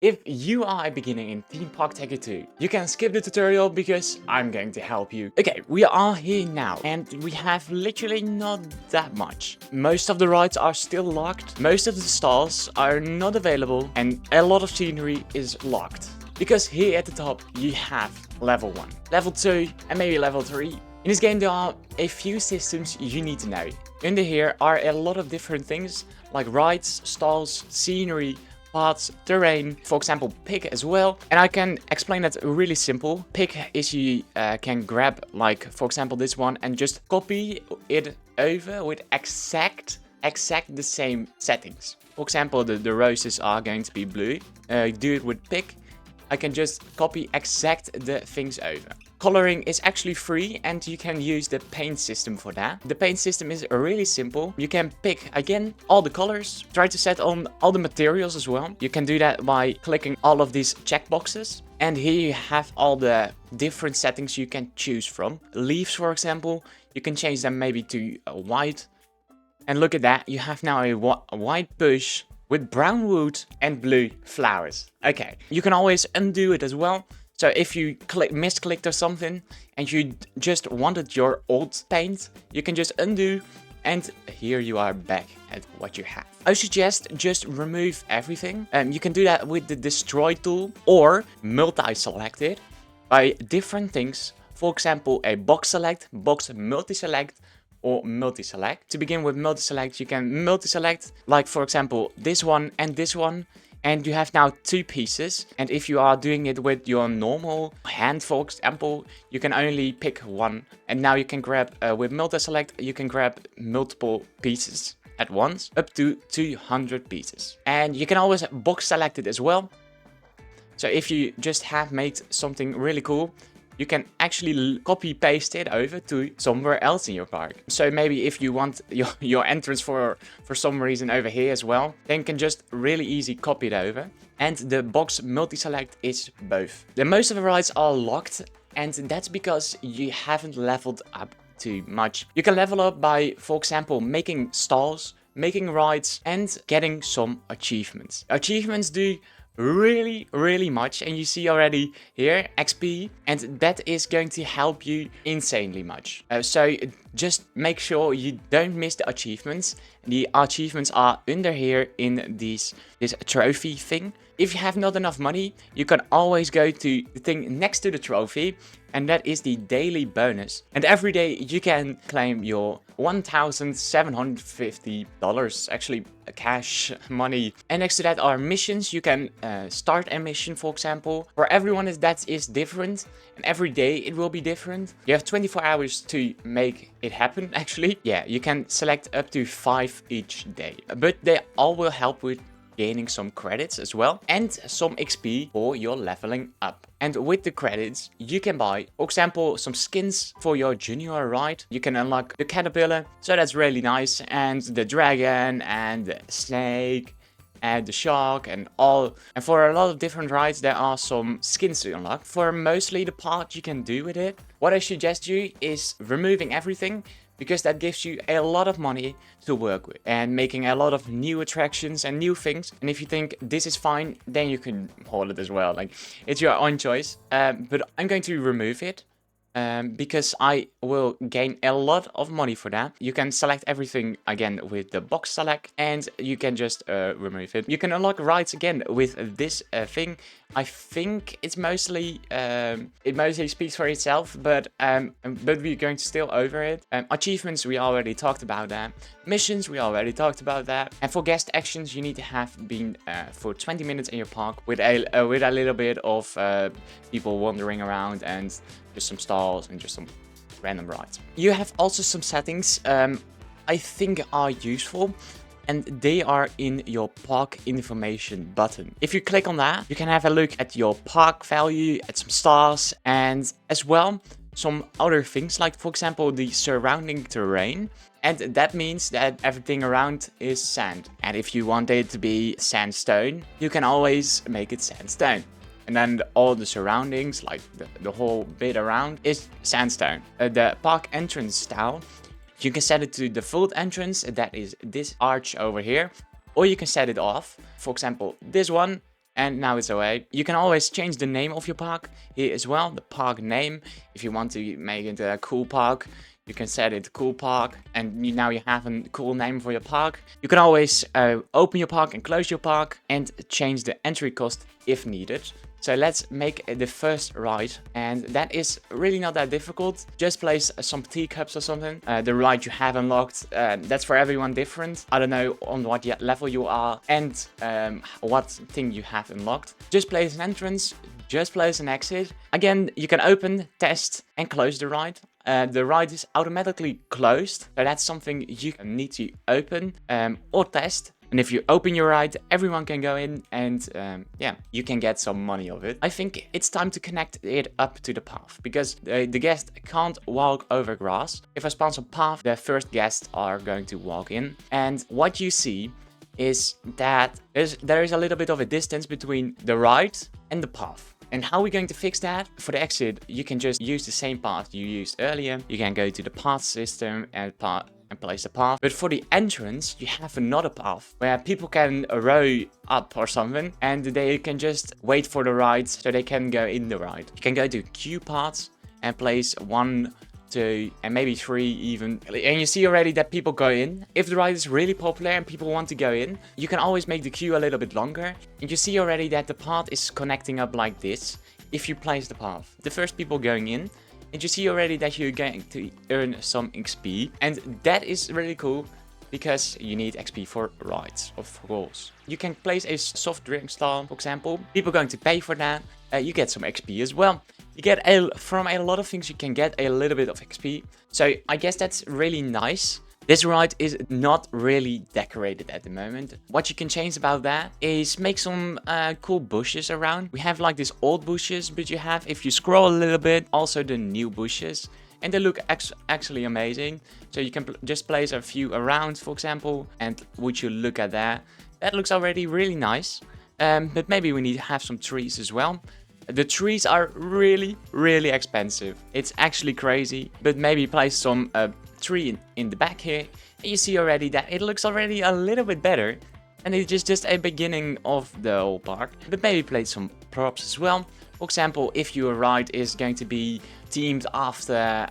If you are a beginner in Theme Park Tycoon 2, you can skip the tutorial because I'm going to help you. Okay, we are here now and we have literally not that much. Most of the rides are still locked, most of the stalls are not available, and a lot of scenery is locked. Because here at the top you have level 1, level 2 and maybe level 3. In this game there are a few systems you need to know. Under here are a lot of different things like rides, stalls, scenery, paths, terrain, for example pick as well. And I can explain that really simple. Pick is you can grab like for example this one and just copy it over with exact the same settings. For example the roses are going to be blue. Do it with pick. I can just copy exact the things over. Coloring is actually free and you can use the paint system for that. The paint system is really simple. You can pick again all the colors. Try to set on all the materials as well. You can do that by clicking all of these checkboxes. And here you have all the different settings you can choose from. Leaves for example, you can change them maybe to white. And look at that, you have now a white bush with brown wood and blue flowers. Okay, you can always undo it as well. So if you misclicked or something and you just wanted your old paint, you can just undo and here you are back at what you have. I suggest just remove everything. You can do that with the destroy tool or multi-select it by different things. For example, a box select, box multi-select, or multi-select. To begin with multi-select, you can multi-select like for example this one, and you have now two pieces. And if you are doing it with your normal hand, for example, you can only pick one. And now you can grab with multi-select, you can grab multiple pieces at once, up to 200 pieces. And you can always box select it as well. So if you just have made something really cool, you can actually copy paste it over to somewhere else in your park. So maybe if you want your entrance for some reason over here as well, then you can just really easy copy it over. And the box multi-select is both. The most of the rides are locked and that's because you haven't leveled up too much. You can level up by, for example, making stalls, making rides and getting some achievements. Achievements do really much, and you see already here XP, and that is going to help you insanely much. So just make sure you don't miss the achievements. The achievements are under here in this trophy thing. If you have not enough money, you can always go to the thing next to the trophy, and that is the daily bonus. And every day you can claim your $1,750, actually cash money. And next to that are missions. You can start a mission, for example. For everyone that is different, and every day it will be different. You have 24 hours to make it happen, actually. Yeah, you can select up to 5 each day. But they all will help with gaining some credits as well and some XP for your leveling up. And with the credits you can buy, for example, some skins for your junior ride. You can unlock the caterpillar, so that's really nice, and the dragon and the snake and the shark and all. And for a lot of different rides there are some skins to unlock. For mostly the part you can do with it, what I suggest you is removing everything, because that gives you a lot of money to work with and making a lot of new attractions and new things. And if you think this is fine, then you can hold it as well. Like, it's your own choice. But I'm going to remove it because I will gain a lot of money for that. You can select everything again with the box select and you can just remove it. You can unlock rides again with this thing. I think it's mostly it mostly speaks for itself, but we're going to still over it. Achievements, we already talked about that. Missions, we already talked about that. And for guest actions, you need to have been for 20 minutes in your park with a little bit of people wandering around and just some stalls and just some random rides. You have also some settings I think are useful, and they are in your park information button. If you click on that, you can have a look at your park value, at some stars, and as well some other things, like for example the surrounding terrain. And that means that everything around is sand. And if you want it to be sandstone, you can always make it sandstone. And then all the surroundings, like the whole bit around, is sandstone. The park entrance style, you can set it to default entrance, that is this arch over here. Or you can set it off, for example this one, and now it's away. You can always change the name of your park here as well, the park name. If you want to make it a cool park, you can set it cool park, and now you have a cool name for your park. You can always open your park and close your park and change the entry cost if needed. So let's make the first ride, and that is really not that difficult. Just place some teacups or something. The ride you have unlocked, that's for everyone different. I don't know on what level you are and what thing you have unlocked. Just place an entrance, just place an exit. Again, you can open, test and close the ride. The ride is automatically closed, so that's something you need to open or test. And if you open your ride, everyone can go in and yeah, you can get some money of it. I think it's time to connect it up to the path, because the guest can't walk over grass. If I spawn some path, the first guests are going to walk in. And what you see is that there is a little bit of a distance between the ride and the path. And how are we going to fix that? For the exit, you can just use the same path you used earlier. You can go to the path system and place the path. But for the entrance, you have another path where people can row up or something, and they can just wait for the ride so they can go in the ride. You can go to queue paths and place 1, 2, and maybe 3 even. And you see already that people go in. If the ride is really popular and people want to go in, you can always make the queue a little bit longer. And you see already that the path is connecting up like this if you place the path. The first people going in, and you see already that you're going to earn some XP. And that is really cool, because you need XP for rides, of course. You can place a soft drink stall, for example. People are going to pay for that. You get some XP as well. You get from a lot of things, you can get a little bit of XP. So I guess that's really nice. This ride is not really decorated at the moment. What you can change about that is make some cool bushes around. We have like these old bushes, but you have, if you scroll a little bit, also the new bushes. And they look actually amazing. So you can just place a few around, for example. And would you look at that? That looks already really nice. But maybe we need to have some trees as well. The trees are really, really expensive. It's actually crazy. But maybe place some tree in the back here. And you see already that it looks already a little bit better. And it's just a beginning of the whole park. But maybe place some props as well. For example, if your ride is going to be themed after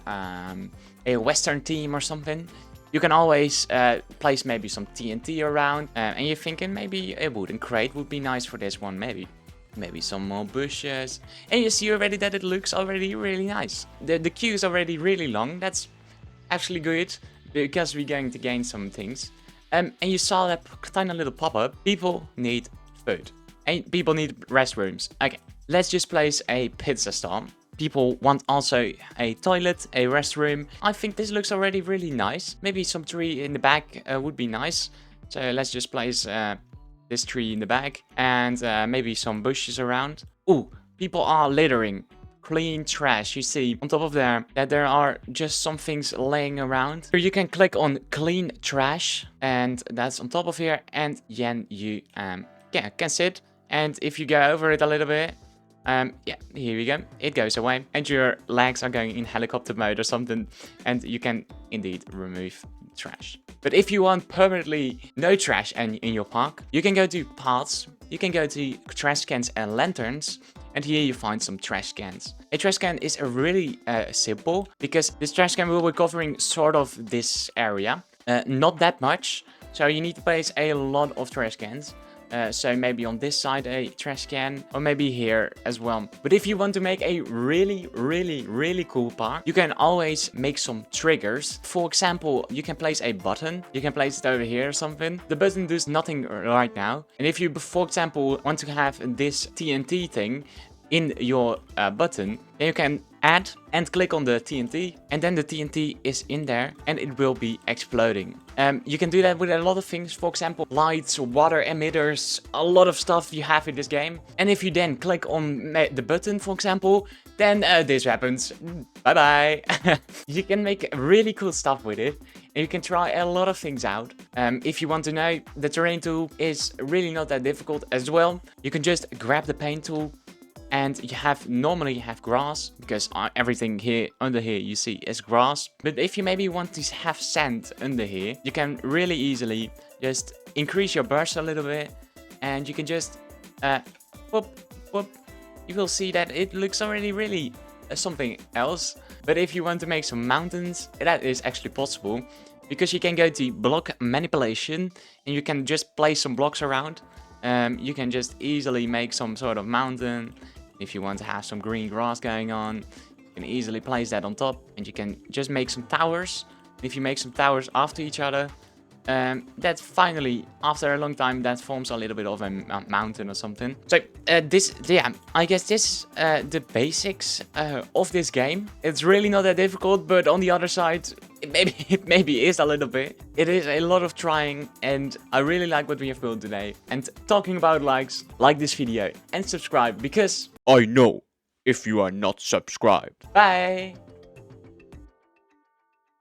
a Western theme or something, you can always place maybe some TNT around. And you're thinking maybe a wooden crate would be nice for this one, maybe. Maybe some more bushes. And you see already that it looks already really nice. The queue is already really long. That's actually good, because we're going to gain some things. And you saw that tiny little pop-up. People need food. And people need restrooms. Okay, let's just place a pizza stall. People want also a toilet, a restroom. I think this looks already really nice. Maybe some tree in the back would be nice. So let's just place this tree in the back, and maybe some bushes around. Ooh, people are littering. Clean trash. You see on top of there that there are just some things laying around. So you can click on clean trash, and that's on top of here, and then you can sit. And if you go over it a little bit, yeah, here we go. It goes away, and your legs are going in helicopter mode or something, and you can indeed remove trash. But if you want permanently no trash in your park, you can go to paths. You can go to trash cans and lanterns, and here you find some trash cans. A trash can is a really simple, because this trash can will be covering sort of this area, not that much. So you need to place a lot of trash cans. So maybe on this side a trash can, or maybe here as well. But if you want to make a really, really, really cool park, you can always make some triggers. For example, you can place a button. You can place it over here or something. The button does nothing right now. And if you, for example, want to have this TNT thing in your button, then you can add and click on the TNT, and then the TNT is in there and it will be exploding. You can do that with a lot of things, for example lights, water emitters, a lot of stuff you have in this game. And if you then click on the button, for example, then this happens. Bye bye. You can make really cool stuff with it, and you can try a lot of things out. If you want to know, the terrain tool is really not that difficult as well. You can just grab the paint tool, and you normally have grass, because everything here under here you see is grass. But if you maybe want to have sand under here, you can really easily just increase your brush a little bit, and you can just whoop, whoop, you will see that it looks already really something else. But if you want to make some mountains, that is actually possible. Because you can go to block manipulation and you can just place some blocks around. You can just easily make some sort of mountain. If you want to have some green grass going on, you can easily place that on top. And you can just make some towers. If you make some towers after each other, that finally, after a long time, that forms a little bit of a mountain or something. So yeah, I guess this the basics of this game. It's really not that difficult, but on the other side, it maybe is a little bit. It is a lot of trying, and I really like what we have built today. And talking about likes, like this video and subscribe, because I know if you are not subscribed. Bye!